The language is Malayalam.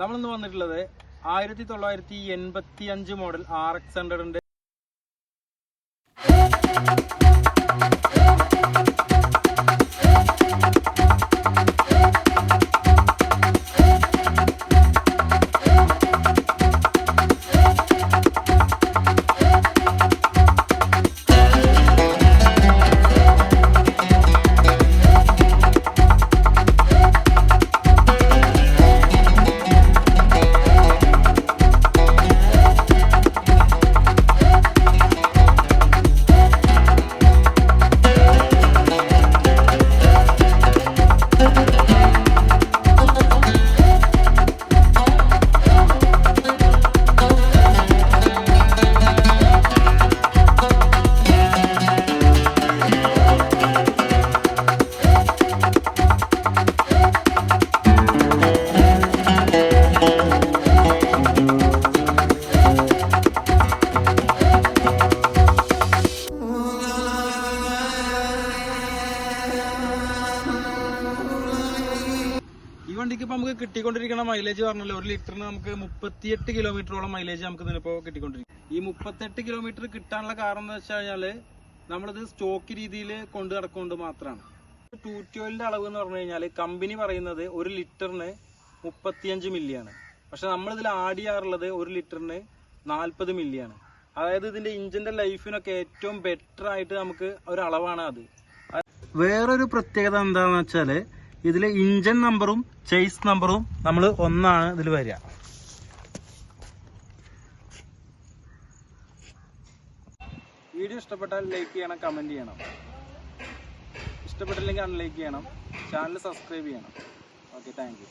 നമ്മളിന്ന് വന്നിട്ടുള്ളത് 1985 മോഡൽ RX100 ഈ വണ്ടിക്ക് ഇപ്പൊ നമുക്ക് കിട്ടിക്കൊണ്ടിരിക്കുന്ന മൈലേജ് പറഞ്ഞല്ലോ, 1 ലിറ്ററിന് നമുക്ക് 38 കിലോമീറ്ററോളം മൈലേജ് നമുക്ക് ഇതിനിപ്പോ കിട്ടിക്കൊണ്ടിരിക്കും. ഈ 38 കിലോമീറ്റർ കിട്ടാനുള്ള കാരണം എന്ന് വെച്ച് കഴിഞ്ഞാല് നമ്മളിത് സ്റ്റോക്ക് രീതിയിൽ കൊണ്ടു നടക്കൊണ്ട് മാത്രമാണ്. 212 അളവ് എന്ന് പറഞ്ഞു കഴിഞ്ഞാൽ കമ്പനി പറയുന്നത് 1 ലിറ്ററിന് 35 മില്ലിയാണ്. പക്ഷെ നമ്മളിതിൽ ആഡ് ചെയ്യാറുള്ളത് 1 ലിറ്ററിന് 40 മില്ലിയാണ്. അതായത് ഇതിന്റെ ഇഞ്ചിന്റെ ലൈഫിനൊക്കെ ഏറ്റവും ബെറ്റർ ആയിട്ട് നമുക്ക് ഒരു അളവാണ് അത്. വേറൊരു പ്രത്യേകത എന്താണെന്ന് വെച്ചാല് ഇതിലെ ഇഞ്ചൻ നമ്പറും ചേസ് നമ്പറും നമ്മൾ ഒന്നാണ് ഇതിൽ വരിക. വീഡിയോ ഇഷ്ടപ്പെട്ടാൽ ലൈക്ക് ചെയ്യണം, കമന്റ് ചെയ്യണം. ഇഷ്ടപ്പെട്ടില്ലെങ്കിൽ അൺലൈക്ക് ചെയ്യണം, ചാനൽ സബ്സ്ക്രൈബ് ചെയ്യണം. Okay, thank you.